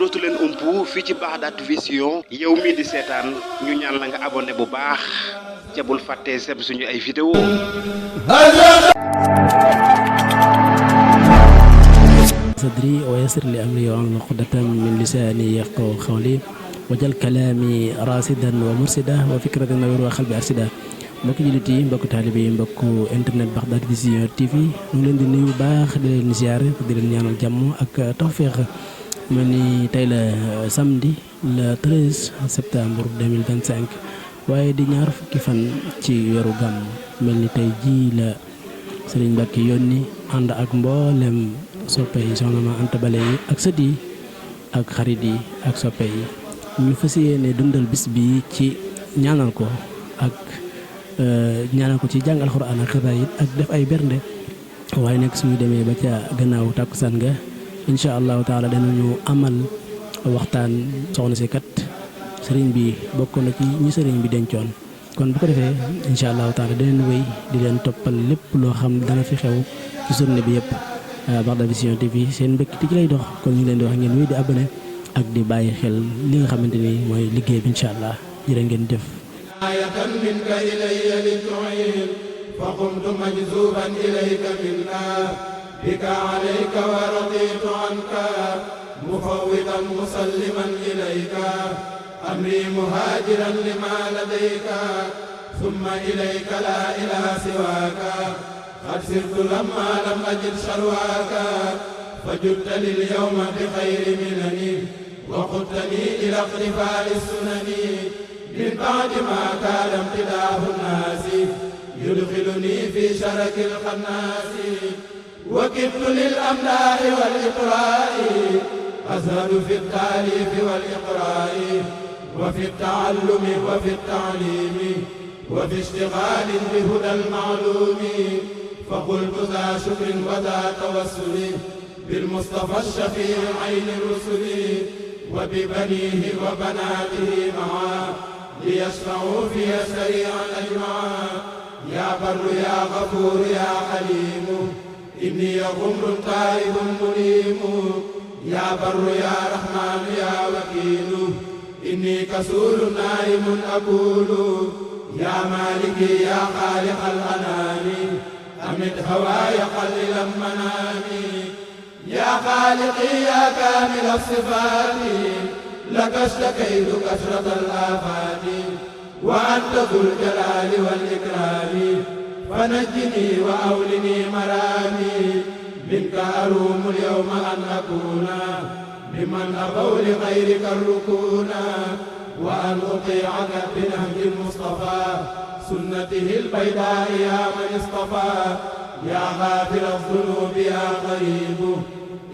dootu leen umpu fii ci Bagdad Vision yow mii di seetaan ñu ñaan la nga abonné bu baax ca bul fàttee sem suñu ay vidéo صدري ويسر لي أمري وأحلل عقدة من لساني يفقهوا قولي وجعل كلامي راشدا ومرشدا وفكرة نوير وقلبي أرشدا mbokk jullit yi mbokk taalibe yi mbokk internet Bagdad Vision TV ñu leen di nuyu baax di leen ziar di leen ñaanal jàmm ak tawféex mel ni tey la samedi le 13 septembre 2025 waaye di ñaar fukki fan ci weeru gàmm mel ni tey jii la Serigne Mbacke yónni ànd ak mboolem soppe yi soxna ma Anta Bale yi ak sët yi ak xarit yi ak soppe yi ñu fas yéene dundal bis bi ci ñaanal ko ak ñaanal ko ci jàng alxuraan ak xasaayid ak def ay bernde waaye nag suñu demee ba ca gannaaw tàkkusaan nga incha allahu taala danañu amal waxtaan soxna si kat sëriñ bi bokk na ci ñi sëriñ bi dencoon kon bu ko defee incha allahu taala danañ wéy di leen toppal lépp loo xam dana fi xew ci journée bi yëpp Bagdad Vision TV seen mbégte ci lay dox kon ñu leen di wax ngeen wéy di abonné ak di bàyyi xel li nga xamante ni mooy liggéey bi incha allah jërë ngeen jëf. منك إلي لتعين فقمت مجذوبا إليك منا بك عليك ورضيت عنك مفوضا مسلما إليك أمري مهاجرا لما لديك ثم إليك لا إله سواك قد سرت لما لم أجد شرواك فجدت لليوم بخير منني وقدتني إلى اقتفاء السنن من بعد ما كان امتداح الناس يدخلني في شرك الخناس وكدت للأمداح والإقراء أزهد في التأليف والإقراء وفي التعلم وفي التعليم وفي اشتغال بهدى المعلوم فقلت ذا شكر وذا توسل بالمصطفى الشفيع عين الرسل وببنيه وبناته معا ليشفعوا في سريعا أجمعا يا بر يا غفور يا حليم إني غمر تائب مليم يا بر يا رحمن يا وكيل إني كسول نائم أقول يا مالكي يا خالق الأنام أمد هواي قللا منامي يا خالقي يا كامل الصفات لك اشتكيت كثرة الآفات وأنت ذو الجلال والإكرام فنجني وأولني مرامي منك أروم اليوم أن أكون ممن أبوا لغيرك الركون وأن أطيعك بنهج المصطفى سنته البيضاء يا من اصطفى يا غافر الذنوب يا غريب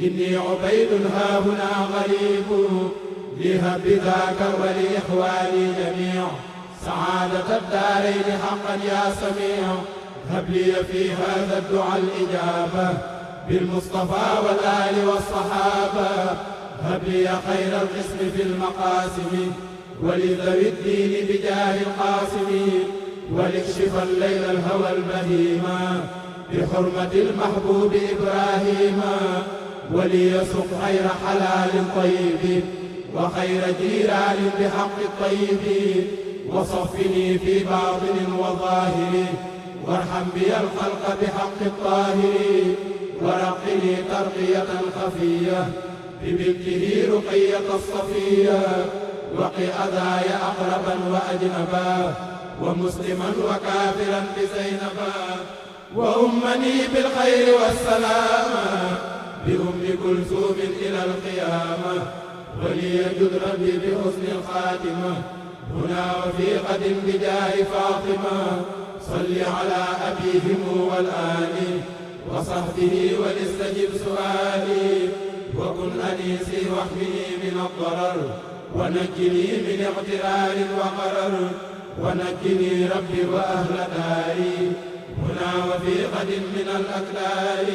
إني عبيد هاهنا غريب لهب ذاك ولإخواني جميع سعادة الدارين حقا يا سميع هب لي في هذا الدعاء الإجابة بالمصطفى والآل والصحابة هب لي خير القسم في المقاسم ولذوي الدين بجاه القاسم وليكشف الليل الهوى البهيما بحرمة المحبوب إبراهيم وليسق خير حلال طيب وخير جيران بحق الطيب وصفني في باطن وظاهر وارحم بي الخلق بحق الطاهر ورقني ترقية خفية ببنته رقية الصفية وقي أذاي أقربا وأجنبا ومسلما وكافرا بزينبا وأمني بالخير والسلامة بأم كلثوم إلى القيامة وليجد ربي بحسن الخاتمة هنا وفي غد بجاه فاطمة صل على أبيهم والآل وصحبه ولستجب سؤالي وكن أنيسي واحمني من الضرر ونجني من اغترار وغرر ونجني ربي وأهل داري هنا وفي غد من الأكدار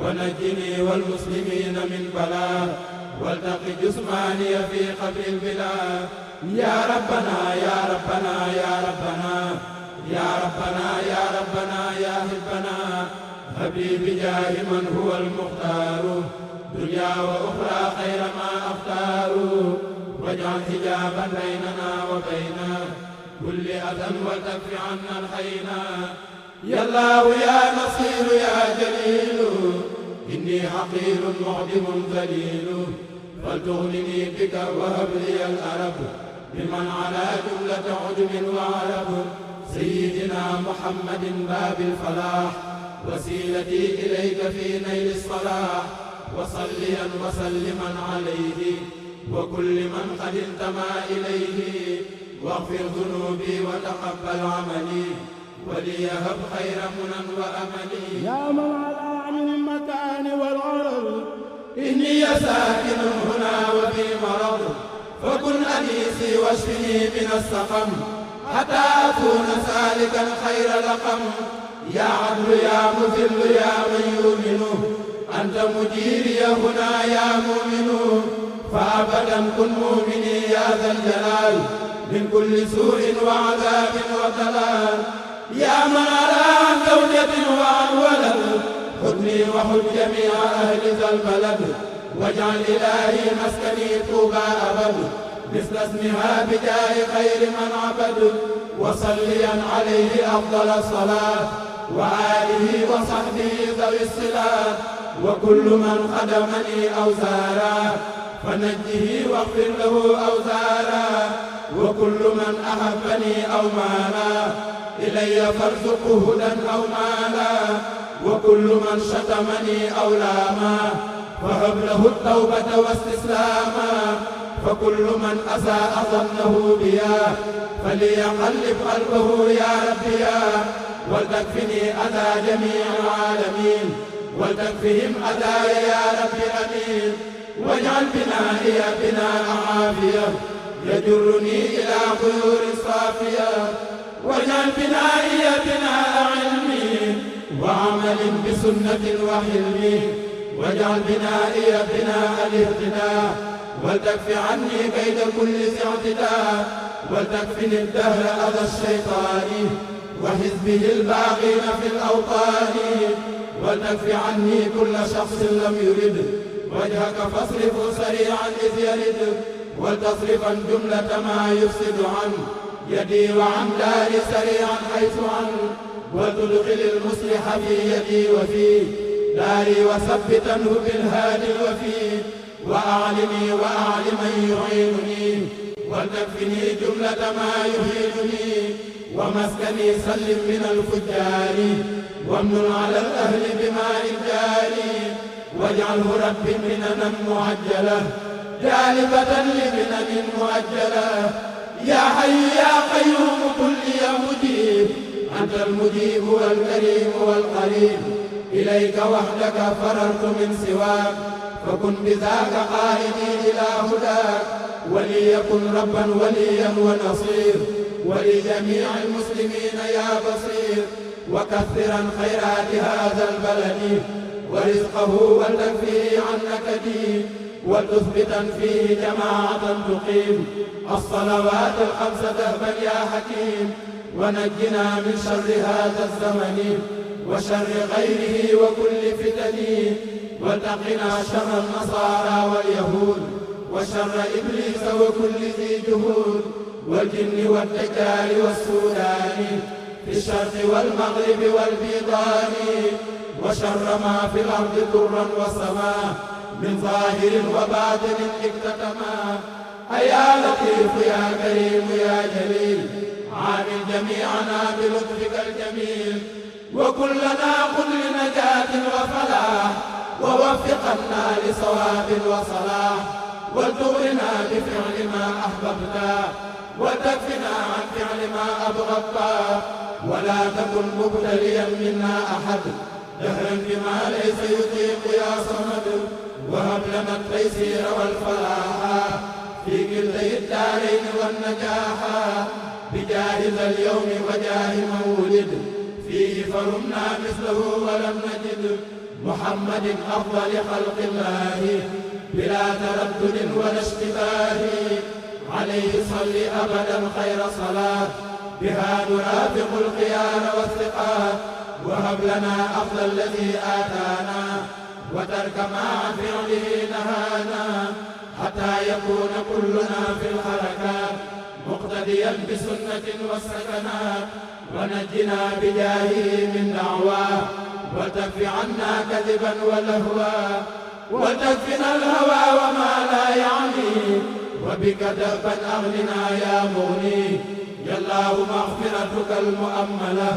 ونجني والمسلمين من بلاء والتق جسماني في قبر البلاد يا ربنا يا ربنا يا ربنا يا ربنا يا ربنا يا هبنا هب لي بجاه من هو المختار دنيا وأخرى خير ما أختاروا واجعل حجابا بيننا وبين كل أذى وتكف عنا الحينا يا الله يا نصير يا جليل إني حقير معدم ذليل فلتغنني بك وهب لي الأرب بمن على جملة عجم وعرب سيدنا محمد باب الفلاح وسيلتي إليك في نيل الصلاح وصليا وسلما عليه وكل من قد انتمى إليه واغفر ذنوبي وتقبل عملي وليهب خير منى وأملي يا من على عن المكان والعرض إني ساكن هنا وفي مرض فكن أنيسي واشفني من السقم حتى أكون سالكا خير لقم يا عدل يا مذل يا من يؤمن أنت مجيري هنا يا مؤمن فأبدا كن مؤمني يا ذا الجلال من كل سوء وعذاب وضلال يا من على عن زوجة وعن ولد خذني وخذ جميع أهل ذا البلد واجعل إلهي مسكني طوبى أبد مثل اسمها بجاه خير من عبد وصليا عليه أفضل الصلاة وآله وصحبه ذوي الصلات وكل من خدمني أوزارا فنجه واغفر له أوزارا وكل من أحبني أو مالا إلي فارزقه هدى أو مالا وكل من شتمني أو لاما فهب له التوبة واستسلاما فكل من أساء ظنه بيا فليقلب قلبه يا ربي ولتكفني أذى جميع العالمين ولتكفهم أذاي يا رب أمين واجعل بنائي بناء عافية يجرني إلى خيور صافية واجعل بنائي بناء علم وعمل بسنة وحلم واجعل بنائي بناء الاهتداء ولتكف عني كيد كل ذي اعتداء ولتكفني الدهر أذى الشيطان وحزبه الباغين في الأوطان ولتكف عني كل شخص لم يرد وجهك فاصرفه سريعا إذ يرد ولتصرفا جملة ما يفسد عن يدي وعن داري سريعا حيث عن وتدخل المصلح في يدي وفي داري وثبتنه بالهادي الوفي وأعلمي وأعل من يعينني ولتكفني جملة ما يهينني ومسكني سلم من الفجار وامن على الأهل بماء الجاري واجعله رب مننا معجلة جالبة لمنن مؤجلة يا حي يا قيوم كل يا مجيب أنت المجيب والكريم والقريب إليك وحدك فررت من سواك فكن بذاك قائدي إلى هداك وليكن ربا وليا ونصير ولجميع المسلمين يا بصير وكثرا خيرات هذا البلد ورزقه ولتكفيه عن نكدي ولتثبتا فيه جماعة تقيم الصلوات الخمس دهبا يا حكيم ونجنا من شر هذا الزمن وشر غيره وكل فتن وتقنا شر النصارى واليهود وشر إبليس وكل ذي جهود والجن والدجال والسودان في الشرق والمغرب والبيضان وشر ما في الأرض ضرا والسماء من ظاهر وباطن اكتتما أيا لطيف يا كريم يا جليل عامل جميعنا بلطفك الجميل وكلنا قل لنجاة وفلاح ووفقنا لصواب وصلاح ولتغرنا بفعل ما أحببت وتكفنا عن فعل ما أبغضت ولا تكن مبتليا منا أحد دهرا بما ليس يطيق يا صمد وهب لنا التيسير والفلاح في كلتي الدارين والنجاح بجاه ذا اليوم وجاه مولد فيه فرمنا مثله ولم نجد محمد أفضل خلق الله بلا تردد ولا اشتباه عليه صل أبدا خير صلاة بها نرافق الخيار والثقات وهب لنا أفضل الذي آتانا وترك ما عن فعله نهانا حتى يكون كلنا في الحركات مقتديا بسنة والسكنات ونجنا بجاهه من دعواه وتكف عنا كذبا ولهوا وتكفنا الهوى وما لا يعني وبك دفا أغننا يا مغني يا الله مغفرتك المؤملة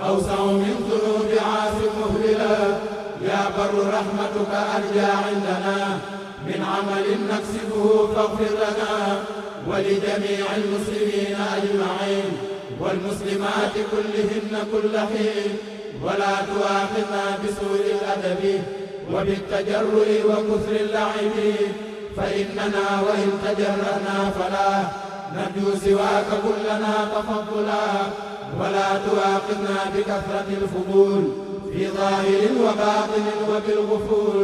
أوسع من ذنوب عاص مهللة يا بر رحمتك أرجى عندنا من عمل نكسبه فاغفر لنا ولجميع المسلمين أجمعين والمسلمات كلهن كل حين ولا تؤاخذنا بسوء الأدب وبالتجرؤ وكثر اللعب فإننا وإن تجرأنا فلا نرجو سواك كلنا تفضلا ولا تؤاخذنا بكثرة الفضول في ظاهر وباطن وبالغفول